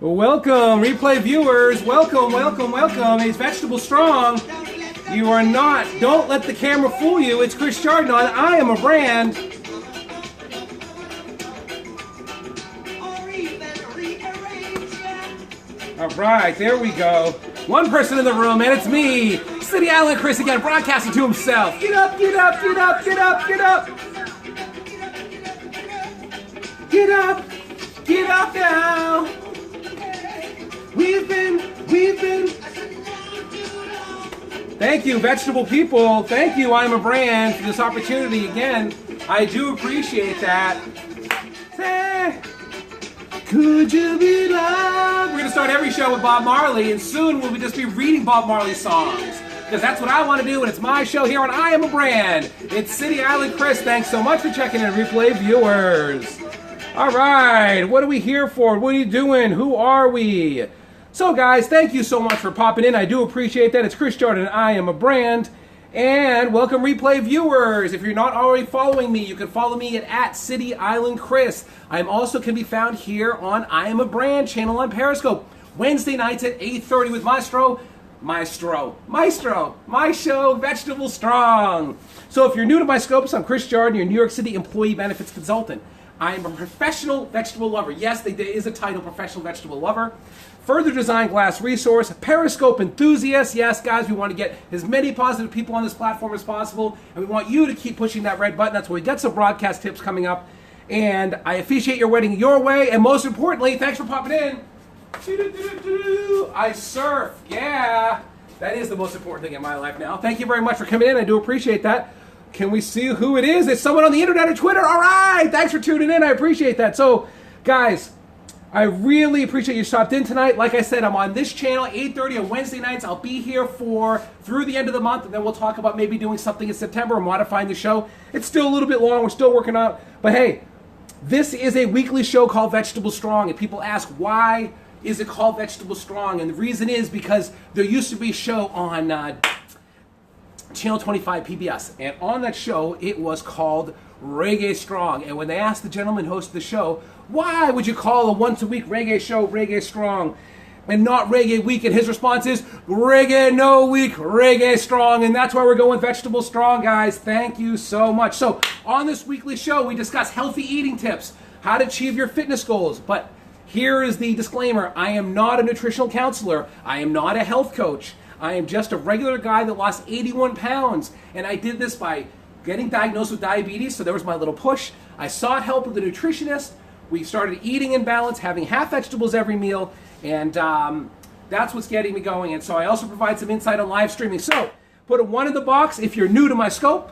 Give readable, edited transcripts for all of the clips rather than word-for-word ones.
Welcome, replay viewers. Welcome, welcome, welcome. It's Vegetable Strong. You are not. Don't let the camera fool you. It's Chris Chardon on I Am a Brand. All right, there we go. One person in the room, and it's me, City Island Chris again, broadcasting to himself. Get up, get up, get up, get up, get up. Get up, get up now. We've been. Thank you, vegetable people. Thank you, I'm a Brand, for this opportunity again. I do appreciate that. Could you be loved? We're going to start every show with Bob Marley, and soon we'll just be reading Bob Marley songs. Because that's what I want to do, and it's my show here on I Am a Brand. It's City Island Chris. Thanks so much for checking in, replay viewers. All right, what are we here for? What are you doing? Who are we? So, guys, thank you so much for popping in. I do appreciate that. It's Chris Chardon, I Am a Brand. And welcome, replay viewers. If you're not already following me, you can follow me at City Island Chris. I also can be found here on I Am a Brand channel on Periscope. Wednesday nights at 8:30 with my show, Vegetable Strong. So if you're new to my scopes, I'm Chris Chardon, your New York City Employee Benefits Consultant. I am a professional vegetable lover. Yes, there is a title, professional vegetable lover. Further design glass resource, Periscope enthusiast. Yes, guys, we want to get as many positive people on this platform as possible, and we want you to keep pushing that red button. That's where we get some broadcast tips coming up. And I appreciate your wedding your way, and most importantly, thanks for popping in. I surf. Yeah, that is the most important thing in my life now. Thank you very much for coming in. I do appreciate that. Can we see who it is? It's someone on the internet or Twitter. All right, thanks for tuning in. I appreciate that. So, guys, I really appreciate you stopped in tonight. Like I said, I'm on this channel, 8:30 on Wednesday nights. I'll be here through the end of the month, and then we'll talk about maybe doing something in September or modifying the show. It's still a little bit long. We're still working on it. But hey, this is a weekly show called Vegetable Strong, and people ask, why is it called Vegetable Strong? And the reason is because there used to be a show on Channel 25 PBS, and on that show it was called Reggae Strong. And when they asked the gentleman who hosted the show, why would you call a once-a-week reggae show Reggae Strong and not Reggae Week, and his response is Reggae No Week, Reggae Strong. And that's why we're going Vegetable Strong, guys. Thank you so much. So on this weekly show we discuss healthy eating tips, how to achieve your fitness goals. But here is the disclaimer: I am not a nutritional counselor, I am not a health coach. I am just a regular guy that lost 81 pounds, and I did this by getting diagnosed with diabetes, so there was my little push. I sought help with a nutritionist. We started eating in balance, having half vegetables every meal, and that's what's getting me going. And so I also provide some insight on live streaming. So put a 1 in the box if you're new to my scope,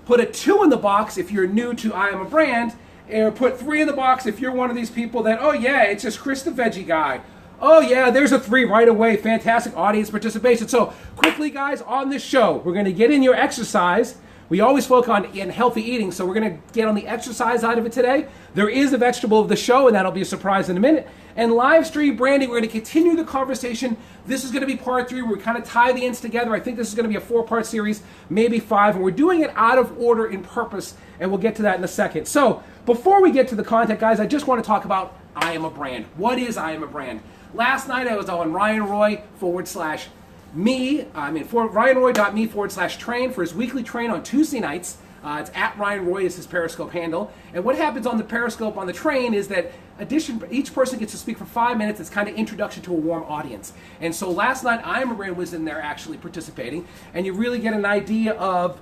put a 2 in the box if you're new to I Am a Brand, or put 3 in the box if you're one of these people that, oh yeah, it's just Chris the Veggie Guy. Oh yeah, there's a 3 right away. Fantastic audience participation. So quickly, guys, on this show, we're going to get in your exercise. We always focus on healthy eating, so we're going to get on the exercise side of it today. There is a vegetable of the show, and that'll be a surprise in a minute. And live stream branding, we're going to continue the conversation. This is going to be part 3, where we kind of tie the ends together. I think this is going to be a 4-part series, maybe 5, and we're doing it out of order in purpose, and we'll get to that in a second. So before we get to the content, guys, I just want to talk about I Am a Brand. What is I Am a Brand? Last night I was on RyanRoy.me/train for his weekly train on Tuesday nights. It's at Ryan Roy is his Periscope handle. And what happens on the Periscope on the train is that each person gets to speak for 5 minutes. It's kind of introduction to a warm audience. And so last night I Am a Brand was in there actually participating, and you really get an idea of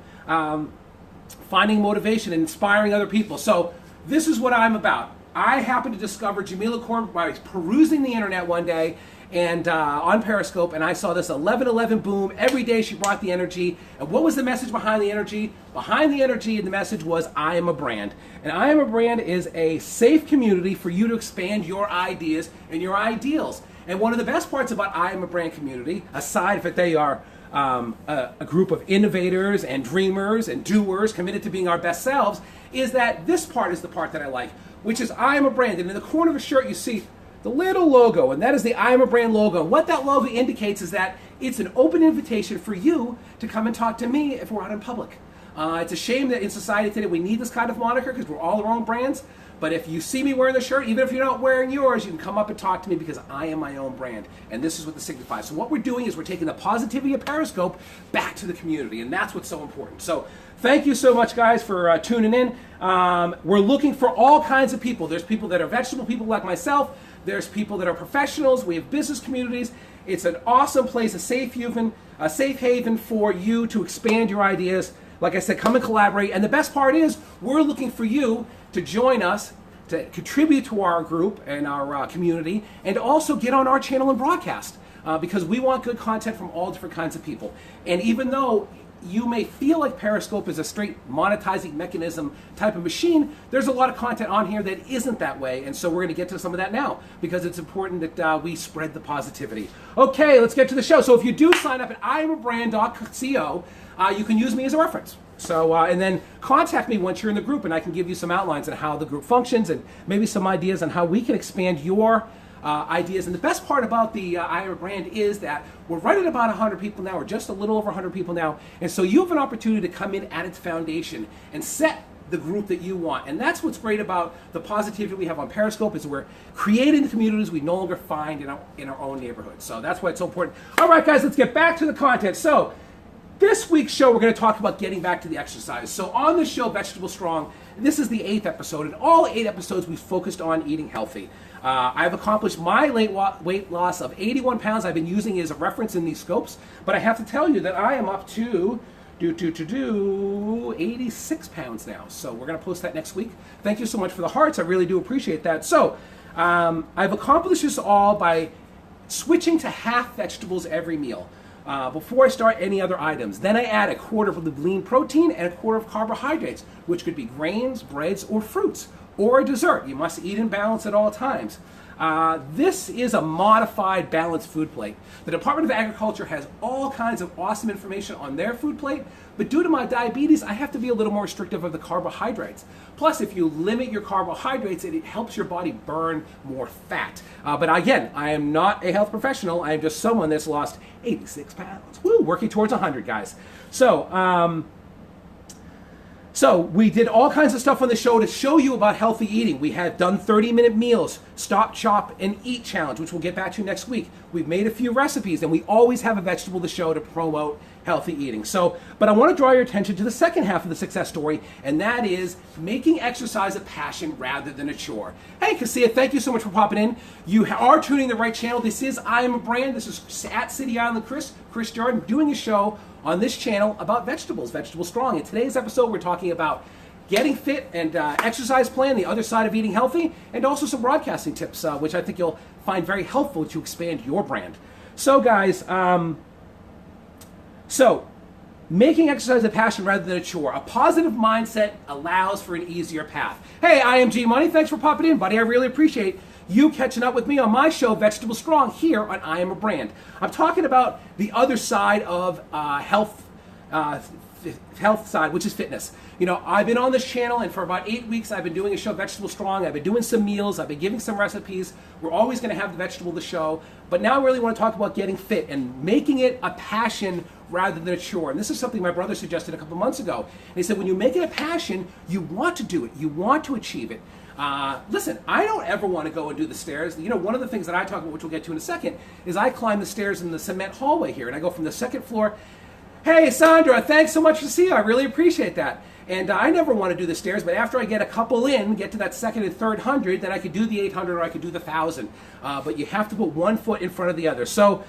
finding motivation and inspiring other people. So this is what I'm about. I happened to discover Jamila Corbett by perusing the internet one day and on Periscope, and I saw this 11-11 boom. Every day she brought the energy. And what was the message behind the energy? Behind the energy and the message was I Am a Brand. And I Am a Brand is a safe community for you to expand your ideas and your ideals. And one of the best parts about I Am a Brand community, aside from that they are a group of innovators and dreamers and doers committed to being our best selves, is that this part is the part that I like, which is I Am a Brand. And in the corner of the shirt you see the little logo, and that is the I Am a Brand logo. And what that logo indicates is that it's an open invitation for you to come and talk to me if we're out in public. It's a shame that in society today we need this kind of moniker because we're all our own brands. But if you see me wearing the shirt, even if you're not wearing yours, you can come up and talk to me because I am my own brand. And this is what this signifies. So what we're doing is we're taking the positivity of Periscope back to the community. And that's what's so important. So thank you so much, guys, for tuning in. We're looking for all kinds of people. There's people that are vegetable people like myself. There's people that are professionals. We have business communities. It's an awesome place, a safe haven for you to expand your ideas. Like I said, come and collaborate. And the best part is we're looking for you to join us, to contribute to our group and our community, and also get on our channel and broadcast because we want good content from all different kinds of people. And even though you may feel like Periscope is a straight monetizing mechanism type of machine, there's a lot of content on here that isn't that way, and so we're going to get to some of that now because it's important that we spread the positivity. Okay, let's get to the show. So if you do sign up at iamabrand.co, you can use me as a reference. So, and then contact me once you're in the group and I can give you some outlines on how the group functions and maybe some ideas on how we can expand your ideas. And the best part about the I Am a Brand is that we're right at about 100 people now, or just a little over 100 people now. And so you have an opportunity to come in at its foundation and set the group that you want. And that's what's great about the positivity we have on Periscope is we're creating the communities we no longer find in our own neighborhood. So that's why it's so important. All right, guys, let's get back to the content. So this week's show, we're going to talk about getting back to the exercise. So on the show, Vegetable Strong, this is the 8th episode. In all 8 episodes, we've focused on eating healthy. I've accomplished my weight loss of 81 pounds. I've been using it as a reference in these scopes. But I have to tell you that I am up to 86 pounds now. So we're going to post that next week. Thank you so much for the hearts. I really do appreciate that. So I've accomplished this all by switching to half vegetables every meal. Before I start any other items. Then I add a quarter of the lean protein and a quarter of carbohydrates, which could be grains, breads, or fruits, or a dessert. You must eat in balance at all times. This is a modified balanced food plate. The Department of Agriculture has all kinds of awesome information on their food plate, but due to my diabetes, I have to be a little more restrictive of the carbohydrates. Plus, if you limit your carbohydrates, it helps your body burn more fat. But again, I am not a health professional. I am just someone that's lost 86 pounds. Woo, working towards 100, guys. So we did all kinds of stuff on the show to show you about healthy eating. We have done 30-minute meals, stop, chop, and eat challenge, which we'll get back to next week. We've made a few recipes, and we always have a vegetable to show to promote healthy eating. So, but I want to draw your attention to the second half of the success story, and that is making exercise a passion rather than a chore. Hey, Cassia, thank you so much for popping in. You are tuning the right channel. This is I Am a Brand. This is at City Island Chris Jordan, doing a show on this channel about vegetables, Vegetable Strong. In today's episode, we're talking about getting fit and exercise plan, the other side of eating healthy, and also some broadcasting tips, which I think you'll find very helpful to expand your brand. So guys, making exercise a passion rather than a chore. A positive mindset allows for an easier path. Hey, IMG Money, thanks for popping in, buddy. I really appreciate you catching up with me on my show, Vegetable Strong, here on I Am a Brand. I'm talking about the other side of health side, which is fitness. You know, I've been on this channel, and for about 8 weeks, I've been doing a show, Vegetable Strong. I've been doing some meals. I've been giving some recipes. We're always going to have the vegetable to show. But now I really want to talk about getting fit and making it a passion rather than a chore. And this is something my brother suggested a couple months ago. And he said, when you make it a passion, you want to do it. You want to achieve it. Listen, I don't ever want to go and do the stairs. You know, one of the things that I talk about, which we'll get to in a second, is I climb the stairs in the cement hallway here, and I go from the second floor. Hey, Sandra, thanks so much for seeing. I really appreciate that. And I never want to do the stairs, but after I get a couple in, get to that second and third 100, then I could do the 800 or I could do the 1,000. But you have to put one foot in front of the other. So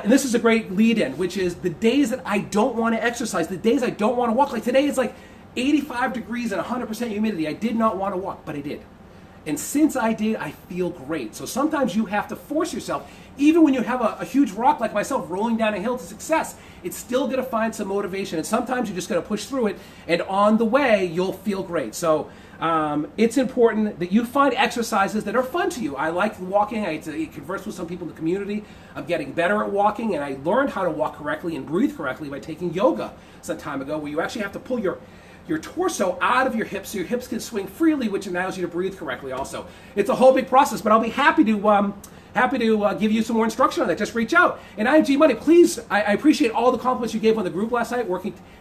this is a great lead-in, which is the days that I don't want to exercise, the days I don't want to walk. Like today is like 85 degrees and 100% humidity. I did not want to walk, but I did. And since I did, I feel great. So sometimes you have to force yourself, even when you have a huge rock like myself rolling down a hill to success, it's still going to find some motivation. And sometimes you're just going to push through it, and on the way, you'll feel great. So it's important that you find exercises that are fun to you. I like walking. I converse with some people in the community. I'm getting better at walking, and I learned how to walk correctly and breathe correctly by taking yoga some time ago, where you actually have to pull your torso out of your hips so your hips can swing freely, which allows you to breathe correctly also. It's a whole big process, but I'll be happy to happy to give you some more instruction on that. Just reach out. And IMG Money, please, I appreciate all the compliments you gave on the group last night,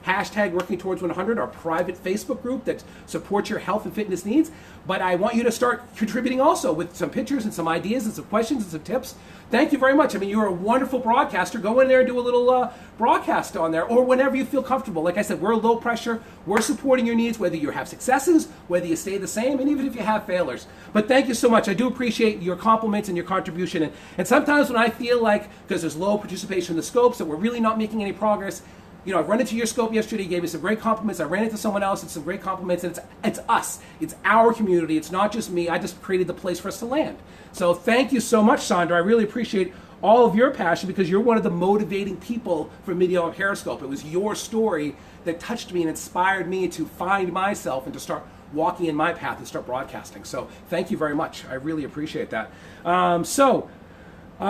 hashtag Working Towards 100, our private Facebook group that supports your health and fitness needs. But I want you to start contributing also with some pictures and some ideas and some questions and some tips. Thank you very much. I mean, you're a wonderful broadcaster. Go in there and do a little broadcast on there, or whenever you feel comfortable. Like I said, we're low pressure. We're supporting your needs, whether you have successes, whether you stay the same, and even if you have failures. But thank you so much. I do appreciate your compliments and your contribution. And sometimes when I feel like, because there's low participation in the scopes, that we're really not making any progress, you know, I run into your scope yesterday, you gave me some great compliments. I ran into someone else, and some great compliments, and it's us. It's our community. It's not just me. I just created the place for us to land. So thank you so much, Sandra. I really appreciate all of your passion, because you're one of the motivating people for Video on Periscope. It was your story that touched me and inspired me to find myself and to start walking in my path and start broadcasting. So thank you very much. I really appreciate that.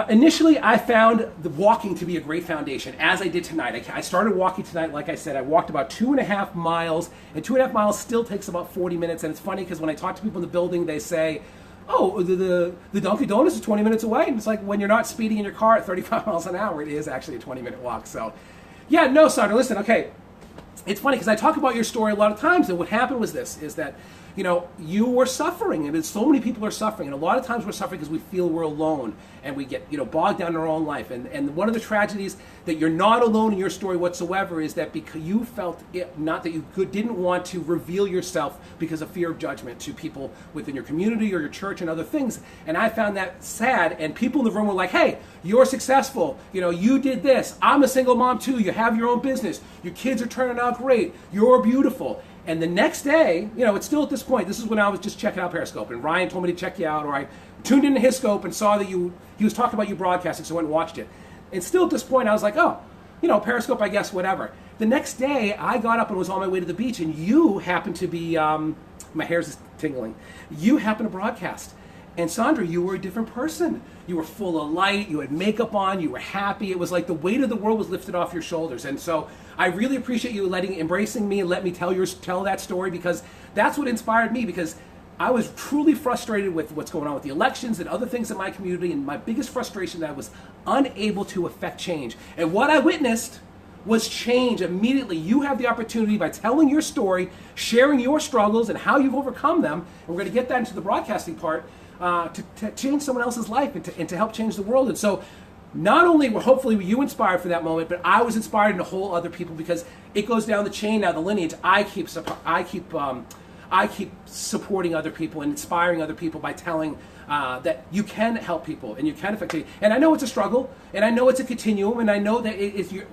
Initially, I found the walking to be a great foundation, as I did tonight. I started walking tonight, like I said. I walked about 2.5 miles, and 2.5 miles still takes about 40 minutes. And it's funny because when I talk to people in the building, they say, oh, the Dunkin' Donuts is 20 minutes away. And it's like, when you're not speeding in your car at 35 miles an hour, it is actually a 20-minute walk. So, yeah, no, Sandra, listen, okay. It's funny because I talk about your story a lot of times, and what happened was this, is that, you know, you were suffering, and so many people are suffering, and a lot of times we're suffering because we feel we're alone, and we get, you know, bogged down in our own life. And one of the tragedies that you're not alone in your story whatsoever is that because you felt it, not that you didn't want to reveal yourself because of fear of judgment to people within your community or your church and other things. And I found that sad, and people in the room were like, hey, you're successful, you know, you did this, I'm a single mom too, you have your own business, your kids are turning out great, you're beautiful. And the next day, you know, it's still at this point, this is when I was just checking out Periscope, and Ryan told me to check you out, or I tuned into his scope and saw that he was talking about you broadcasting, so I went and watched it. And still at this point, I was like, oh, you know, Periscope, I guess, whatever. The next day, I got up and was on my way to the beach, and you happened to be, my hair's tingling, you happened to broadcast. And Sandra, you were a different person. You were full of light, you had makeup on, you were happy. It was like the weight of the world was lifted off your shoulders. And so I really appreciate you embracing me and let me tell that story, because that's what inspired me, because I was truly frustrated with what's going on with the elections and other things in my community, and my biggest frustration that I was unable to affect change. And what I witnessed was change immediately. You have the opportunity, by telling your story, sharing your struggles and how you've overcome them, and we're going to get that into the broadcasting part, to change someone else's life and to help change the world. And so not only were hopefully you inspired for that moment, but I was inspired in a whole other people, because it goes down the chain now, the lineage. I keep supporting other people and inspiring other people by telling that you can help people and you can affect change. And I know it's a struggle, and I know it's a continuum, and I know that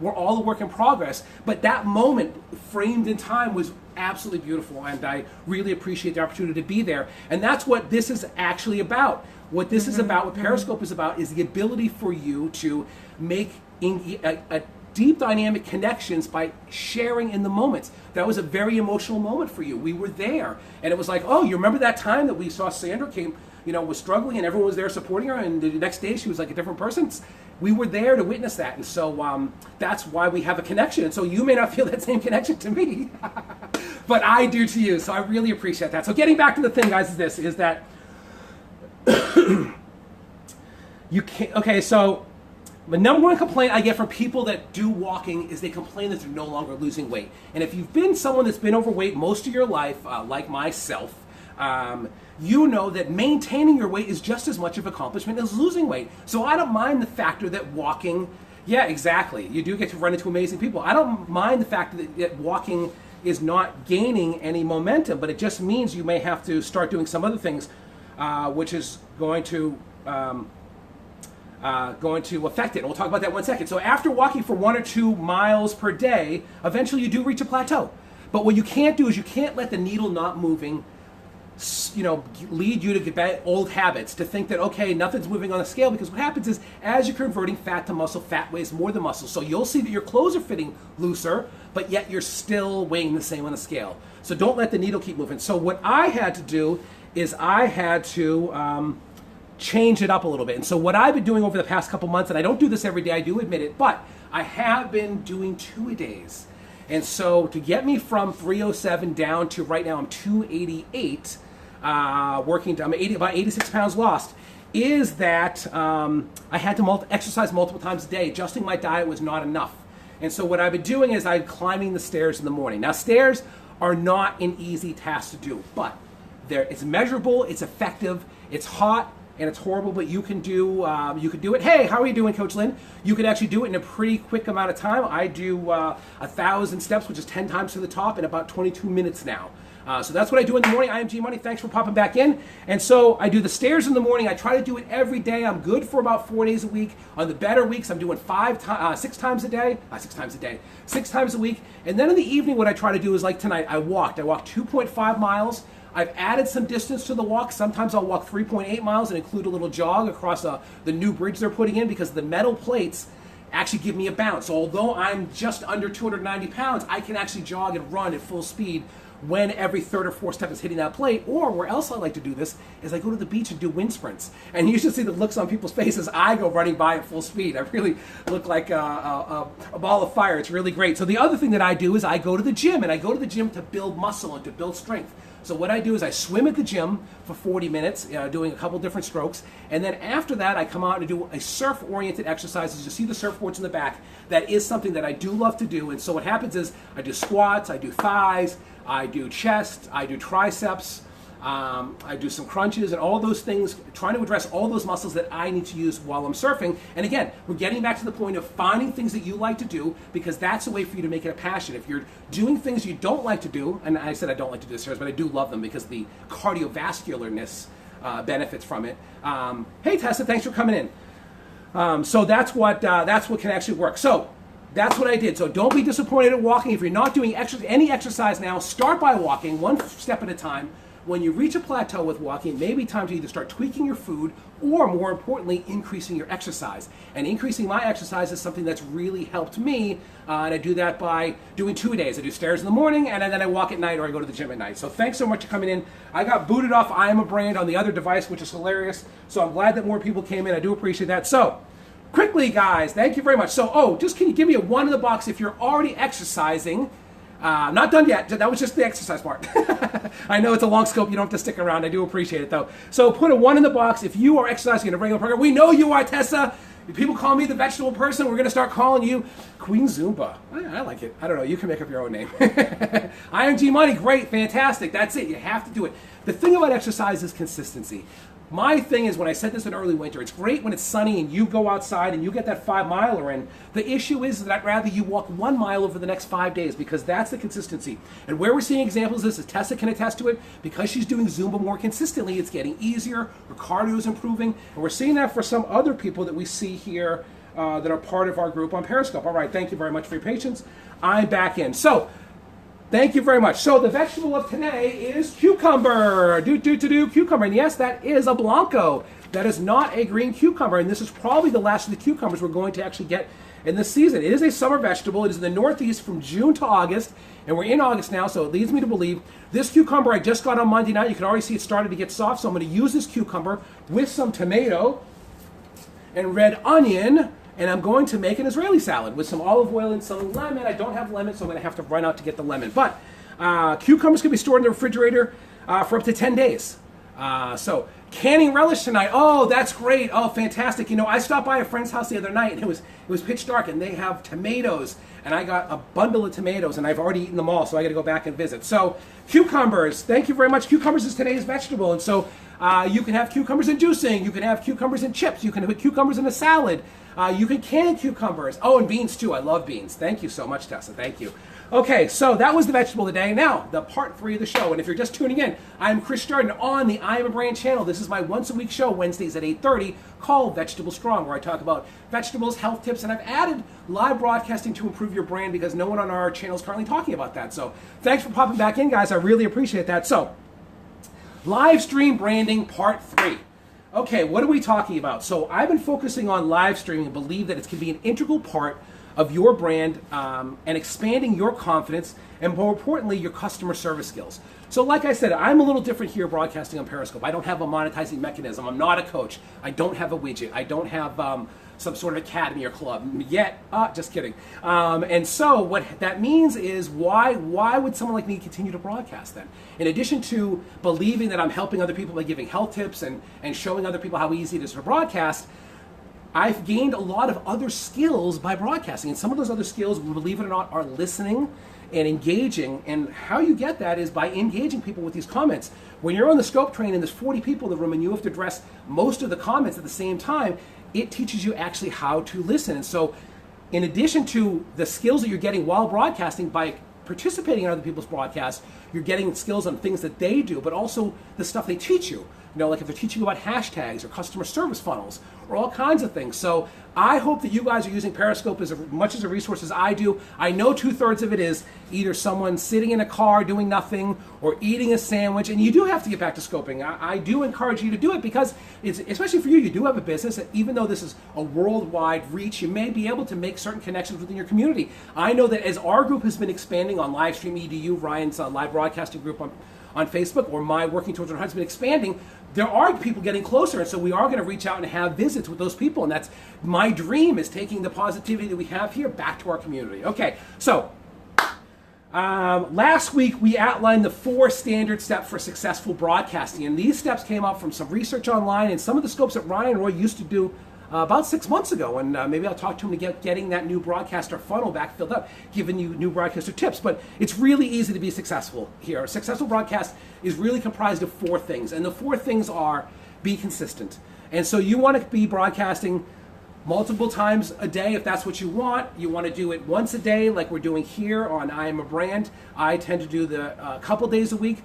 we're all a work in progress, but that moment framed in time was absolutely beautiful, and I really appreciate the opportunity to be there. And that's what this is actually about. What this is about, what Periscope is about, is the ability for you to make a deep dynamic connections by sharing in the moments. That was a very emotional moment for you. We were there, and it was like, oh, you remember that time that we saw Sandra came, you know, was struggling, and everyone was there supporting her, and the next day she was like a different person. We were there to witness that, and so that's why we have a connection. And so you may not feel that same connection to me, but I do to you. So I really appreciate that. So getting back to the thing, guys, is that you can't. Okay, so the number one complaint I get from people that do walking is they complain that they're no longer losing weight. And if you've been someone that's been overweight most of your life, like myself, you know that maintaining your weight is just as much of an accomplishment as losing weight. So I don't mind the factor that walking, yeah, exactly, you do get to run into amazing people. I don't mind the fact that walking is not gaining any momentum, but it just means you may have to start doing some other things, which is going to affect it. And we'll talk about that in 1 second. So after walking for 1 or 2 miles per day, eventually you do reach a plateau. But what you can't do is you can't let the needle not moving, you know, lead you to get back old habits, to think that, okay, nothing's moving on the scale, because what happens is as you're converting fat to muscle, fat weighs more than muscle. So you'll see that your clothes are fitting looser, but yet you're still weighing the same on the scale. So don't let the needle keep moving. So what I had to do is I had to change it up a little bit. And so what I've been doing over the past couple months, and I don't do this every day, I do admit it, but I have been doing 2-a-days. And so to get me from 307 down to right now I'm 288, I'm about 86 pounds lost. is that I had to exercise multiple times a day. Adjusting my diet was not enough. And so what I've been doing is I'm climbing the stairs in the morning. Now, stairs are not an easy task to do, but it's measurable, it's effective, it's hot, and it's horrible, but you can do it. Hey, how are you doing, Coach Lynn? You can actually do it in a pretty quick amount of time. I do 1,000 steps, which is 10 times to the top, in about 22 minutes now. So that's what I do in the morning. I am G Money. Thanks for popping back in. And so I do the stairs in the morning. I try to do it every day. I'm good for about 4 days a week. On the better weeks, I'm doing 6 times a day. 6 times a week. And then in the evening, what I try to do is like tonight, I walked 2.5 miles. I've added some distance to the walk. Sometimes I'll walk 3.8 miles and include a little jog across the new bridge they're putting in, because the metal plates actually give me a bounce. So although I'm just under 290 pounds, I can actually jog and run at full speed when every third or fourth step is hitting that plate. Or where else I like to do this is I go to the beach and do wind sprints. And you should see the looks on people's faces. I go running by at full speed. I really look like a ball of fire. It's really great. So the other thing that I do is I go to the gym, and I go to the gym to build muscle and to build strength. So what I do is I swim at the gym for 40 minutes, doing a couple different strokes. And then after that, I come out and do a surf-oriented exercises. You see the surfboards in the back. That is something that I do love to do. And so what happens is I do squats, I do thighs, I do chest, I do triceps, I do some crunches and all those things, trying to address all those muscles that I need to use while I'm surfing. And again, we're getting back to the point of finding things that you like to do, because that's a way for you to make it a passion. If you're doing things you don't like to do, and I said I don't like to do stairs, but I do love them because the cardiovascularness benefits from it. Hey Tessa, thanks for coming in. So that's what can actually work. So that's what I did. So don't be disappointed at walking. If you're not doing any exercise now, start by walking one step at a time. When you reach a plateau with walking, it may be time to either start tweaking your food or, more importantly, increasing your exercise. And increasing my exercise is something that's really helped me, and I do that by doing 2 days. I do stairs in the morning, and then I walk at night, or I go to the gym at night. So thanks so much for coming in. I got booted off I Am a Brand on the other device, which is hilarious. So I'm glad that more people came in. I do appreciate that. So quickly, guys, thank you very much. So, just can you give me a 1 in the box if you're already exercising? Not done yet. That was just the exercise part. I know it's a long scope. You don't have to stick around. I do appreciate it, though. So put a 1 in the box if you are exercising in a regular program. We know you are, Tessa. People call me the vegetable person. We're going to start calling you Queen Zumba. I like it. I don't know. You can make up your own name. I am G Money. Great. Fantastic. That's it. You have to do it. The thing about exercise is consistency. My thing is, when I said this in early winter, it's great when it's sunny and you go outside and you get that 5-miler in. The issue is that I'd rather you walk 1 mile over the next 5 days, because that's the consistency. And where we're seeing examples of this, is Tessa can attest to it, because she's doing Zumba more consistently, it's getting easier, her cardio is improving, and we're seeing that for some other people that we see here that are part of our group on Periscope. All right, thank you very much for your patience. I'm back in. So, thank you very much. So the vegetable of today is cucumber. Cucumber. And yes, that is a Blanco. That is not a green cucumber. And this is probably the last of the cucumbers we're going to actually get in this season. It is a summer vegetable. It is in the Northeast from June to August. And we're in August now, so it leads me to believe this cucumber I just got on Monday night. You can already see it started to get soft. So I'm going to use this cucumber with some tomato and red onion. And I'm going to make an Israeli salad with some olive oil and some lemon. I don't have lemon, so I'm going to have to run out to get the lemon. But cucumbers can be stored in the refrigerator for up to 10 days. So canning relish tonight. Oh, that's great. Oh, fantastic. You know, I stopped by a friend's house the other night, and it was pitch dark, and they have tomatoes. And I got a bundle of tomatoes, and I've already eaten them all, so I got to go back and visit. So cucumbers, thank you very much. Cucumbers is today's vegetable, and so you can have cucumbers in juicing. You can have cucumbers in chips. You can have cucumbers in a salad. You can can cucumbers. Oh, and beans too. I love beans. Thank you so much, Tessa. Thank you. Okay, so that was the vegetable of the day. Now, the part 3 of the show. And if you're just tuning in, I'm Chris Jordan on the I Am a Brand channel. This is my once-a-week show, Wednesdays at 8:30, called Vegetable Strong, where I talk about vegetables, health tips, and I've added live broadcasting to improve your brand because no one on our channel is currently talking about that. So thanks for popping back in, guys. I really appreciate that. So, live stream branding part 3. Okay, what are we talking about? So I've been focusing on live streaming and believe that it can be an integral part of your brand and expanding your confidence and, more importantly, your customer service skills. So like I said, I'm a little different here broadcasting on Periscope. I don't have a monetizing mechanism. I'm not a coach. I don't have a widget. I don't have some sort of academy or club yet. Just kidding. And so what that means is why would someone like me continue to broadcast then? In addition to believing that I'm helping other people by giving health tips and showing other people how easy it is to broadcast, I've gained a lot of other skills by broadcasting. And some of those other skills, believe it or not, are listening and engaging. And how you get that is by engaging people with these comments. When you're on the scope train and there's 40 people in the room and you have to address most of the comments at the same time, it teaches you actually how to listen. And so in addition to the skills that you're getting while broadcasting, by participating in other people's broadcasts, you're getting skills on things that they do, but also the stuff they teach you. You know, like if they're teaching you about hashtags or customer service funnels or all kinds of things. So I hope that you guys are using Periscope as much as a resource as I do. I know 2/3 of it is either someone sitting in a car doing nothing or eating a sandwich, and you do have to get back to scoping. I do encourage you to do it because, it's, especially for you, you do have a business, and even though this is a worldwide reach, you may be able to make certain connections within your community. I know that as our group has been expanding on Livestream EDU, Ryan's live broadcasting group on Facebook, or my Working Towards 100 has been expanding, there are people getting closer, and so we are going to reach out and have visits with those people, and that's my dream, is taking the positivity that we have here back to our community. Okay, so last week we outlined the 4 standard steps for successful broadcasting, and these steps came up from some research online and some of the scopes that Ryan Roy used to do about 6 months ago, and maybe I'll talk to him to getting that new broadcaster funnel back filled up, giving you new broadcaster tips. But it's really easy to be successful here. A successful broadcast is really comprised of 4 things, and the 4 things are: be consistent. And so you want to be broadcasting multiple times a day if that's what you want. You want to do it once a day like we're doing here on I Am a Brand. I tend to do the couple days a week.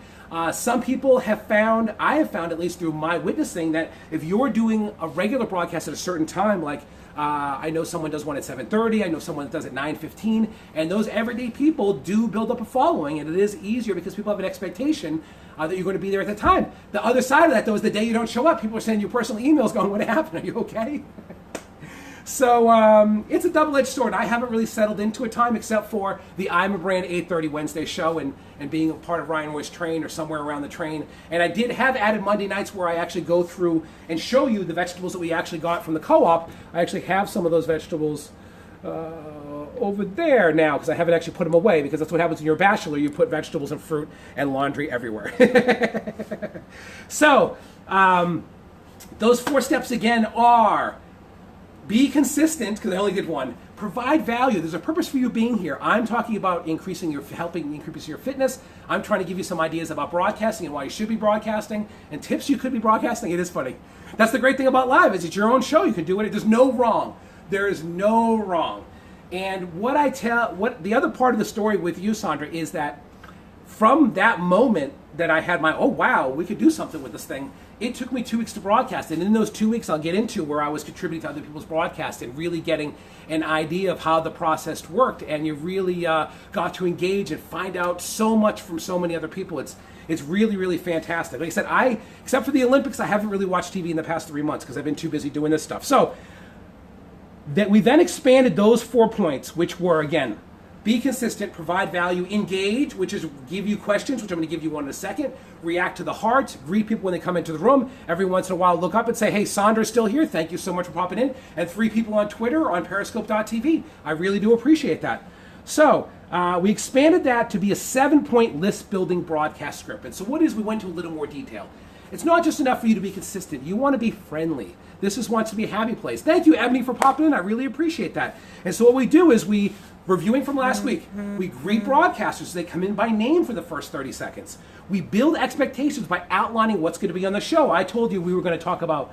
Some people have found, I have found at least through my witnessing, that if you're doing a regular broadcast at a certain time, like I know someone does one at 7:30, I know someone that does it 9:15, and those everyday people do build up a following, and it is easier because people have an expectation that you're going to be there at the time. The other side of that, though, is the day you don't show up, people are sending you personal emails going, "What happened? Are you okay?" So it's a double-edged sword. I haven't really settled into a time except for the I'm a Brand 8:30 Wednesday show and being a part of Ryan Roy's train or somewhere around the train. And I did have added Monday nights where I actually go through and show you the vegetables that we actually got from the co-op. I actually have some of those vegetables over there now because I haven't actually put them away, because that's what happens when you're a bachelor. You put vegetables and fruit and laundry everywhere. So those 4 steps again are: be consistent, because I only did one. Provide value. There's a purpose for you being here. I'm talking about helping increase your fitness. I'm trying to give you some ideas about broadcasting and why you should be broadcasting and tips you could be broadcasting. It is funny. That's the great thing about live, is it's your own show. You can do it. There's no wrong. There is no wrong. And what the other part of the story with you, Sandra, is that from that moment that I had oh wow, we could do something with this thing, it took me 2 weeks to broadcast. And in those 2 weeks, I'll get into where I was contributing to other people's broadcasts and really getting an idea of how the process worked. And you really got to engage and find out so much from so many other people. It's really, really fantastic. Like I said, except for the Olympics, I haven't really watched TV in the past 3 months because I've been too busy doing this stuff. So that we then expanded those 4 points, which were, again, be consistent, provide value, engage, which is give you questions, which I'm going to give you one in a second, react to the heart, greet people when they come into the room, every once in a while look up and say, "Hey, Sandra's still here, thank you so much for popping in," and 3 people on Twitter, on periscope.tv. I really do appreciate that. So we expanded that to be a 7-point list building broadcast script. And so what is, we went into a little more detail. It's not just enough for you to be consistent. You want to be friendly. This wants to be a happy place. Thank you, Ebony, for popping in. I really appreciate that. And so what we do is reviewing from last week, we greet broadcasters as they come in by name for the first 30 seconds. We build expectations by outlining what's going to be on the show. I told you we were going to talk about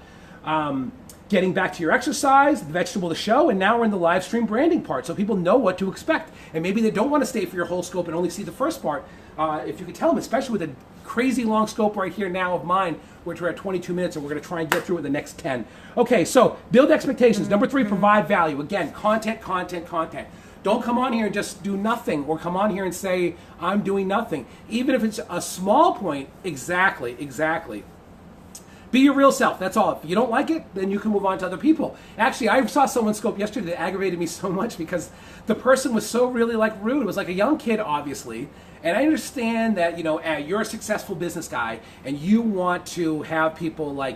getting back to your exercise, the vegetable of the show, and now we're in the live stream branding part, so people know what to expect. And maybe they don't want to stay for your whole scope and only see the first part. If you could tell them, especially with a crazy long scope right here now of mine, which we're at 22 minutes, and we're going to try and get through it in the next 10. Okay, so build expectations. Number 3, provide value. Again, content. Don't come on here and just do nothing, or come on here and say, "I'm doing nothing." Even if it's a small point, exactly. Be your real self. That's all. If you don't like it, then you can move on to other people. Actually, I saw someone scope yesterday that aggravated me so much because the person was so really like rude. It was like a young kid, obviously. And I understand that, you're a successful business guy and you want to have people like,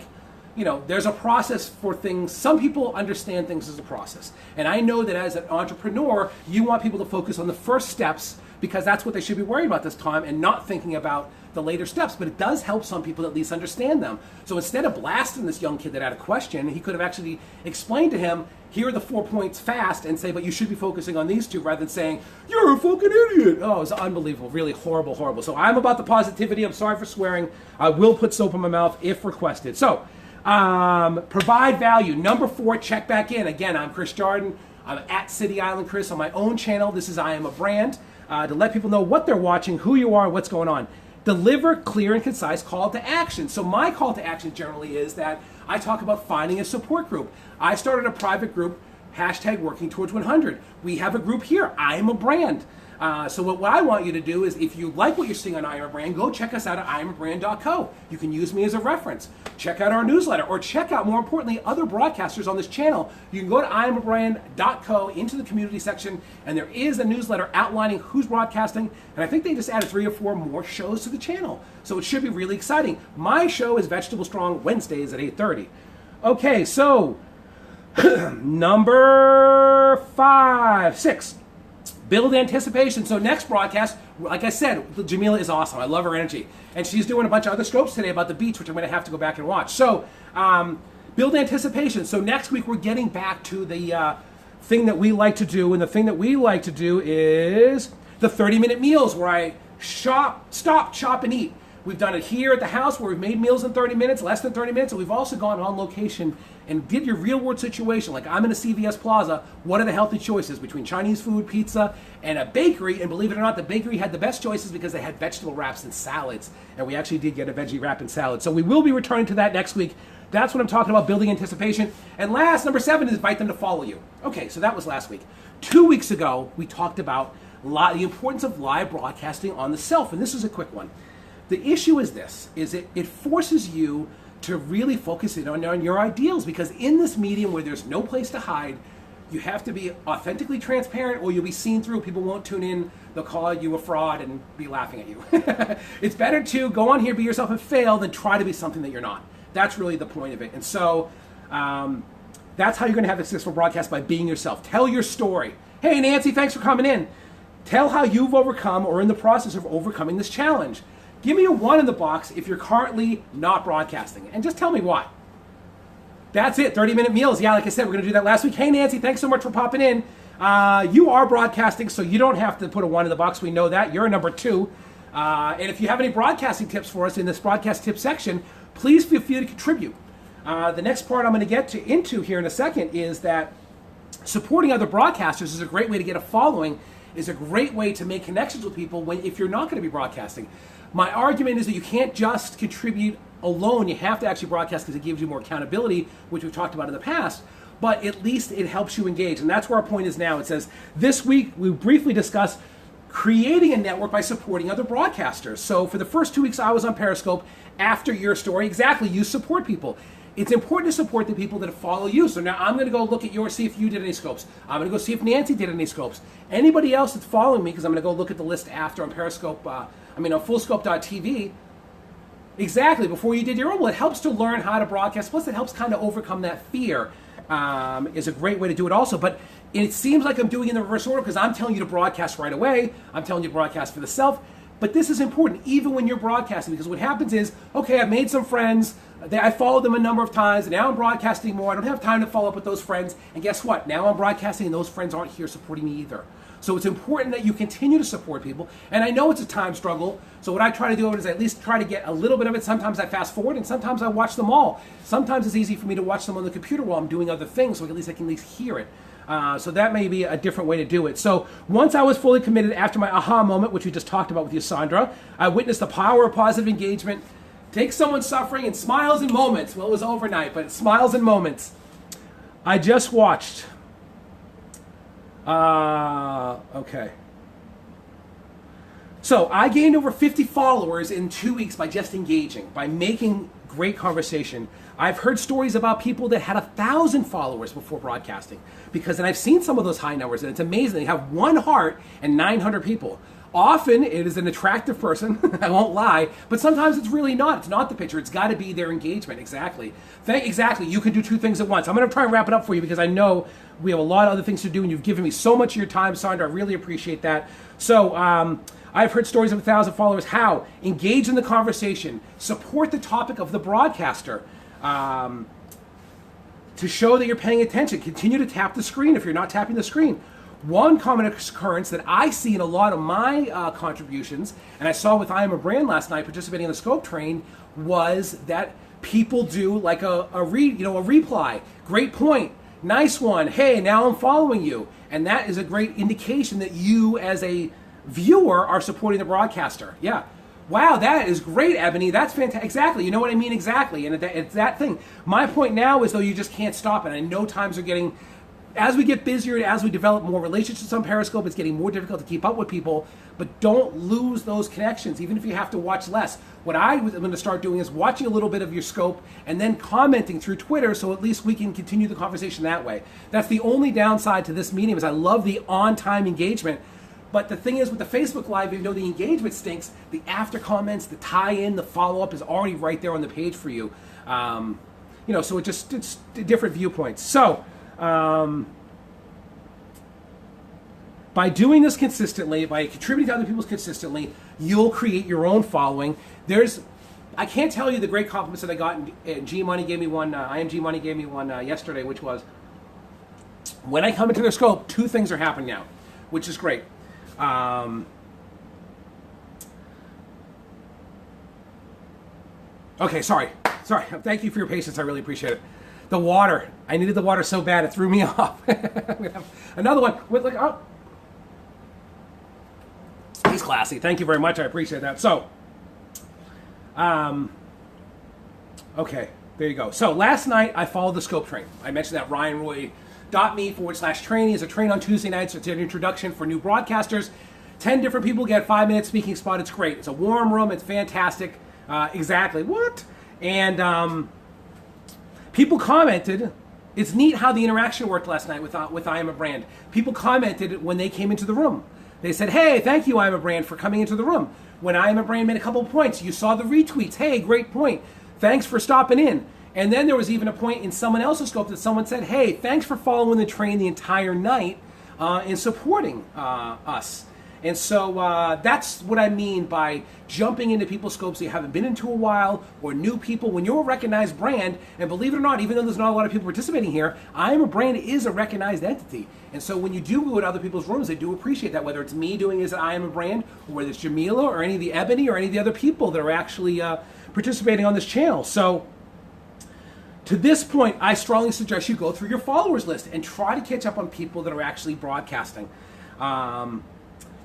there's a process for things. Some people understand things as a process. And I know that as an entrepreneur, you want people to focus on the first steps because that's what they should be worried about this time and not thinking about the later steps. But it does help some people at least understand them. So instead of blasting this young kid that had a question, he could have actually explained to him, here are the 4 points fast, and say, but you should be focusing on these two rather than saying, you're a fucking idiot. Oh, it was unbelievable. Really horrible, horrible. So I'm about the positivity. I'm sorry for swearing. I will put soap in my mouth if requested. So provide value. Number 4, check back in. Again, I'm Chris Jordan. I'm at City Island Chris on my own channel. This is I Am a Brand. To let people know what they're watching, who you are, and what's going on. Deliver clear and concise call to action. So my call to action generally is that I talk about finding a support group. I started a private group, #working towards 100. We have a group here, I Am a Brand. So what I want you to do is, if you like what you're seeing on I Am a Brand, go check us out at iamabrand.co. You can use me as a reference. Check out our newsletter, or check out, more importantly, other broadcasters on this channel. You can go to iamabrand.co into the community section, and there is a newsletter outlining who's broadcasting, and I think they just added 3 or 4 more shows to the channel. So it should be really exciting. My show is Vegetable Strong Wednesdays at 8:30. Okay, so number 6. Build anticipation. So next broadcast, like I said, Jamila is awesome. I love her energy. And she's doing a bunch of other scopes today about the beach, which I'm going to have to go back and watch. So build anticipation. So next week we're getting back to the thing that we like to do. And the thing that we like to do is the 30-minute meals where I stop, chop, and eat. We've done it here at the house where we've made meals in 30 minutes, less than 30 minutes, and we've also gone on location and did your real world situation. Like, I'm in a CVS Plaza, what are the healthy choices between Chinese food, pizza, and a bakery? And believe it or not, the bakery had the best choices because they had vegetable wraps and salads, and we actually did get a veggie wrap and salad. So we will be returning to that next week. That's what I'm talking about, building anticipation. And last, number 7, is invite them to follow you. Okay, so that was last week. 2 weeks ago, we talked about the importance of live broadcasting on the self, and this is a quick one. The issue is this, it forces you to really focus in on your ideals, because in this medium where there's no place to hide, you have to be authentically transparent or you'll be seen through. People won't tune in. They'll call you a fraud and be laughing at you. It's better to go on here, be yourself, and fail than try to be something that you're not. That's really the point of it. And so that's how you're going to have a successful broadcast, by being yourself. Tell your story. Hey, Nancy, thanks for coming in. Tell how you've overcome or in the process of overcoming this challenge. Give me a 1 in the box if you're currently not broadcasting, and just tell me why. That's it, 30-minute meals. Yeah, like I said, we're going to do that last week. Hey, Nancy, thanks so much for popping in. You are broadcasting, so you don't have to put a 1 in the box. We know that. You're a number 2. And if you have any broadcasting tips for us in this broadcast tip section, please feel free to contribute. The next part I'm going to get into here in a second is that supporting other broadcasters is a great way to get a following, is a great way to make connections with people if you're not going to be broadcasting. My argument is that you can't just contribute alone. You have to actually broadcast because it gives you more accountability, which we've talked about in the past, but at least it helps you engage. And that's where our point is now. It says, this week we briefly discussed creating a network by supporting other broadcasters. So for the first 2 weeks I was on Periscope, after your story, exactly, you support people. It's important to support the people that follow you. So now I'm going to go look at see if you did any scopes. I'm going to go see if Nancy did any scopes. Anybody else that's following me, because I'm going to go look at the list after on Periscope, on fullscope.tv. Exactly, before you did your own. Well, it helps to learn how to broadcast. Plus, it helps kind of overcome that fear. Is a great way to do it also. But it seems like I'm doing it in the reverse order because I'm telling you to broadcast right away. I'm telling you to broadcast for the self. But this is important even when you're broadcasting, because what happens is, okay, I've made some friends. I followed them a number of times, and now I'm broadcasting more. I don't have time to follow up with those friends. And guess what? Now I'm broadcasting, and those friends aren't here supporting me either. So it's important that you continue to support people. And I know it's a time struggle. So what I try to do is at least try to get a little bit of it. Sometimes I fast forward, and sometimes I watch them all. Sometimes it's easy for me to watch them on the computer while I'm doing other things, so at least I can at least hear it. So that may be a different way to do it. So once I was fully committed after my aha moment, which we just talked about with you, Sandra, I witnessed the power of positive engagement. Take someone suffering and smiles in moments. Well, it was overnight, but it smiles in moments. I just watched. Okay. So I gained over 50 followers in 2 weeks by just engaging, by making great conversation. I've heard stories about people that had 1,000 followers before broadcasting, and I've seen some of those high numbers, and it's amazing. They have one heart and 900 people. Often it is an attractive person, I won't lie, but sometimes it's really not. It's not the picture. It's got to be their engagement. Exactly. Exactly. You can do two things at once. I'm going to try and wrap it up for you because I know we have a lot of other things to do, and you've given me so much of your time, Sandra. I really appreciate that. So I've heard stories of 1,000 followers. How? Engage in the conversation. Support the topic of the broadcaster. To show that you're paying attention. Continue to tap the screen if you're not tapping the screen. One common occurrence that I see in a lot of my contributions, and I saw with I Am a Brand last night participating in the Scope Train, was that people do like a reply. Great point. Nice one. Hey, now I'm following you. And that is a great indication that you as a viewer are supporting the broadcaster. Yeah. Wow, that is great, Ebony. That's fantastic. Exactly. You know what I mean? Exactly. And it's that thing. My point now is, though, you just can't stop it. I know times are getting... As we get busier and as we develop more relationships on Periscope, it's getting more difficult to keep up with people, but don't lose those connections, even if you have to watch less. What I'm going to start doing is watching a little bit of your scope and then commenting through Twitter, so at least we can continue the conversation that way. That's the only downside to this medium, is I love the on-time engagement, but the thing is with the Facebook Live, even though the engagement stinks, the after comments, the tie-in, the follow-up is already right there on the page for you. So it's different viewpoints. So, by doing this consistently, by contributing to other people's consistently, you'll create your own following. I can't tell you the great compliments that I got, and G Money gave me one, IMG Money gave me one yesterday, which was, when I come into their scope, two things are happening now, which is great. Okay, sorry. Thank you for your patience. I really appreciate it. The water. I needed the water so bad it threw me off. We have another one. He's classy. Thank you very much. I appreciate that. So, okay, there you go. So last night I followed the Scope Train. I mentioned that RyanRoy.me/training is a train on Tuesday nights. It's an introduction for new broadcasters. 10 different people get 5-minute speaking spot. It's great. It's a warm room. It's fantastic. Exactly. What? And people commented. It's neat how the interaction worked last night with I Am a Brand. People commented when they came into the room. They said, hey, thank you, I Am a Brand, for coming into the room. When I Am a Brand made a couple of points, you saw the retweets. Hey, great point. Thanks for stopping in. And then there was even a point in someone else's scope that someone said, hey, thanks for following the train the entire night and supporting us. And so that's what I mean by jumping into people's scopes that you haven't been into a while, or new people. When you're a recognized brand, and believe it or not, even though there's not a lot of people participating here, I Am a Brand is a recognized entity. And so when you do go to other people's rooms, they do appreciate that, whether it's me doing this at I Am a Brand, or whether it's Jamila, or any of the Ebony, or any of the other people that are actually participating on this channel. So to this point, I strongly suggest you go through your followers list and try to catch up on people that are actually broadcasting.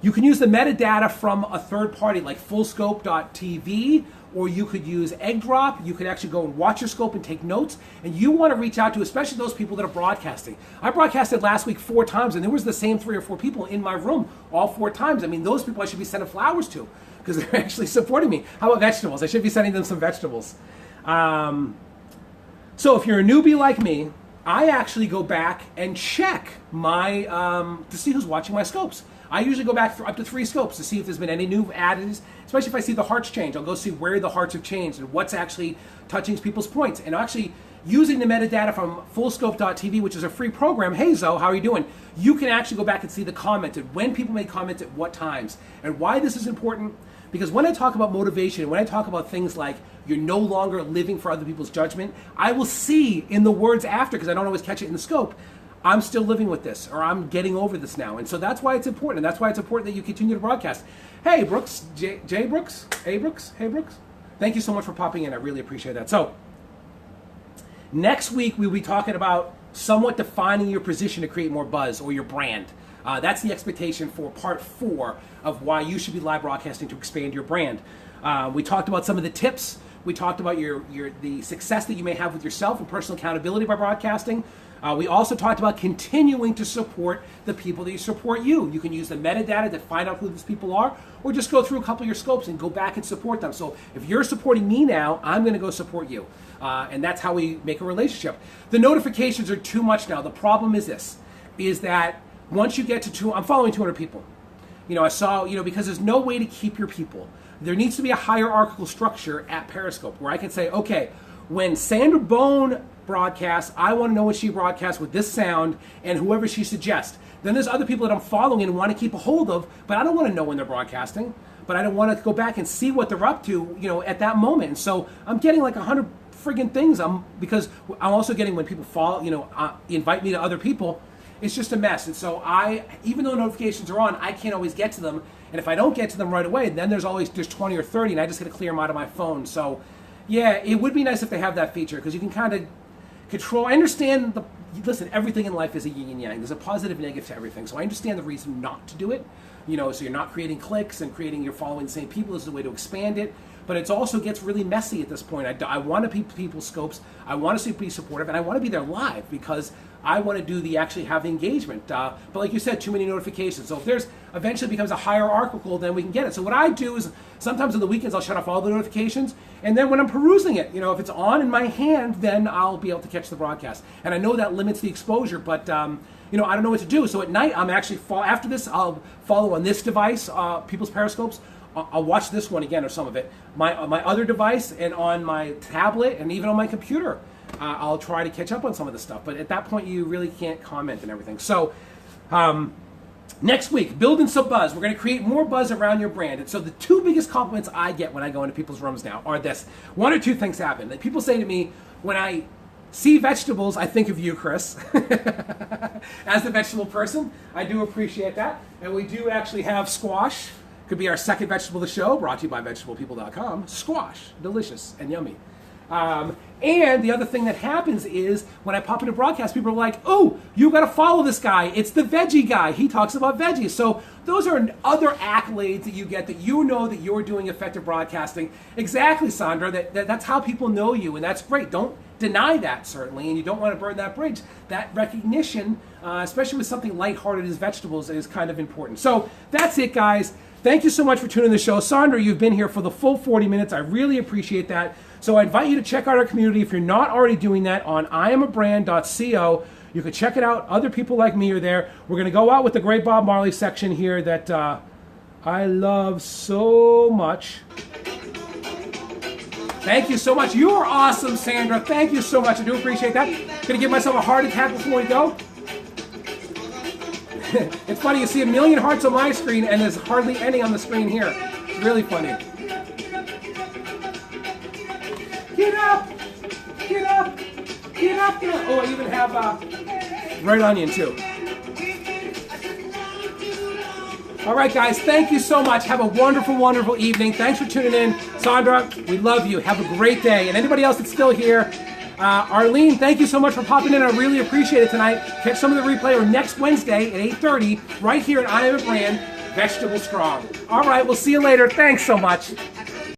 You can use the metadata from a third party like fullscope.tv, or you could use Egg Drop. You could actually go and watch your scope and take notes. And you want to reach out to especially those people that are broadcasting. I broadcasted last week 4 times, and there was the same 3 or 4 people in my room all 4 times. I mean, those people I should be sending flowers to because they're actually supporting me. How about vegetables? I should be sending them some vegetables. So if you're a newbie like me, I actually go back and check my to see who's watching my scopes. I usually go back up to 3 scopes to see if there's been any new added, especially if I see the hearts change. I'll go see where the hearts have changed and what's actually touching people's points. And actually using the metadata from fullscope.tv, which is a free program. Hey, Zoe, how are you doing? You can actually go back and see the commented, when people made comments at what times. And why this is important, because when I talk about motivation, when I talk about things like you're no longer living for other people's judgment, I will see in the words after, because I don't always catch it in the scope, I'm still living with this, or I'm getting over this now. And so that's why it's important. And that's why it's important that you continue to broadcast. Hey, Brooks, Jay Brooks, hey, Brooks. Thank you so much for popping in. I really appreciate that. So next week, we'll be talking about somewhat defining your position to create more buzz, or your brand. That's the expectation for part 4 of why you should be live broadcasting to expand your brand. We talked about some of the tips. We talked about the success that you may have with yourself and personal accountability by broadcasting. We also talked about continuing to support the people that support you. You can use the metadata to find out who these people are, or just go through a couple of your scopes and go back and support them. So if you're supporting me now, I'm going to go support you. And that's how we make a relationship. The notifications are too much now. The problem is this, is that once you get to I'm following 200 people. I saw, because there's no way to keep your people. There needs to be a hierarchical structure at Periscope where I can say, okay, when Sandra Bone broadcasts, I want to know what she broadcasts with this sound and whoever she suggests. Then there's other people that I'm following and want to keep a hold of, but I don't want to know when they're broadcasting. But I don't want to go back and see what they're up to, at that moment. And so I'm getting like 100 friggin' things. Because I'm also getting when people follow, invite me to other people. It's just a mess. And so even though notifications are on, I can't always get to them. And if I don't get to them right away, then there's 20 or 30, and I just got to clear them out of my phone. So yeah, it would be nice if they have that feature, because you can kind of control. I understand listen, everything in life is a yin and yang. There's a positive and negative to everything. So I understand the reason not to do it. So you're not creating clicks and you're following the same people. This is a way to expand it. But it also gets really messy at this point. I want to be people's scopes. I want to be supportive, and I want to be there live because I want to actually have the engagement. But like you said, too many notifications. So if there's eventually becomes a hierarchical, then we can get it. So what I do is sometimes on the weekends I'll shut off all the notifications, and then when I'm perusing it, if it's on in my hand, then I'll be able to catch the broadcast. And I know that limits the exposure, but I don't know what to do. So at night I'm actually after this I'll follow on this device, people's periscopes. I'll watch this one again or some of it. My other device and on my tablet and even on my computer, I'll try to catch up on some of this stuff. But at that point, you really can't comment and everything. So next week, building some buzz. We're going to create more buzz around your brand. And so the two biggest compliments I get when I go into people's rooms now are this. One or two things happen. Like people say to me, when I see vegetables, I think of you, Chris. As the vegetable person, I do appreciate that. And we do actually have squash. Could be our second vegetable of the show, brought to you by vegetablepeople.com. Squash, delicious and yummy. And the other thing that happens is when I pop into broadcast, people are like, oh, you got to follow this guy. It's the veggie guy. He talks about veggies. So those are other accolades that you get that that you're doing effective broadcasting. Exactly, Sandra. That's how people know you, and that's great. Don't deny that, certainly, and you don't want to burn that bridge. That recognition, especially with something lighthearted as vegetables, is kind of important. So that's it, guys. Thank you so much for tuning in the show. Sandra, you've been here for the full 40 minutes. I really appreciate that. So I invite you to check out our community if you're not already doing that on iamabrand.co. You can check it out. Other people like me are there. We're going to go out with the great Bob Marley section here that I love so much. Thank you so much. You are awesome, Sandra. Thank you so much. I do appreciate that. Going to give myself a heart attack before we go. It's funny, you see a million hearts on my screen and there's hardly any on the screen here. It's really funny. Get up! Get up! Get up! Get up! Oh, I even have red onion too. All right, guys, thank you so much. Have a wonderful, wonderful evening. Thanks for tuning in. Sandra, we love you. Have a great day. And anybody else that's still here, Arlene, thank you so much for popping in. I really appreciate it tonight. Catch some of the replay or next Wednesday at 8:30 right here at I Am a Brand, Vegetable Strong. All right, we'll see you later. Thanks so much.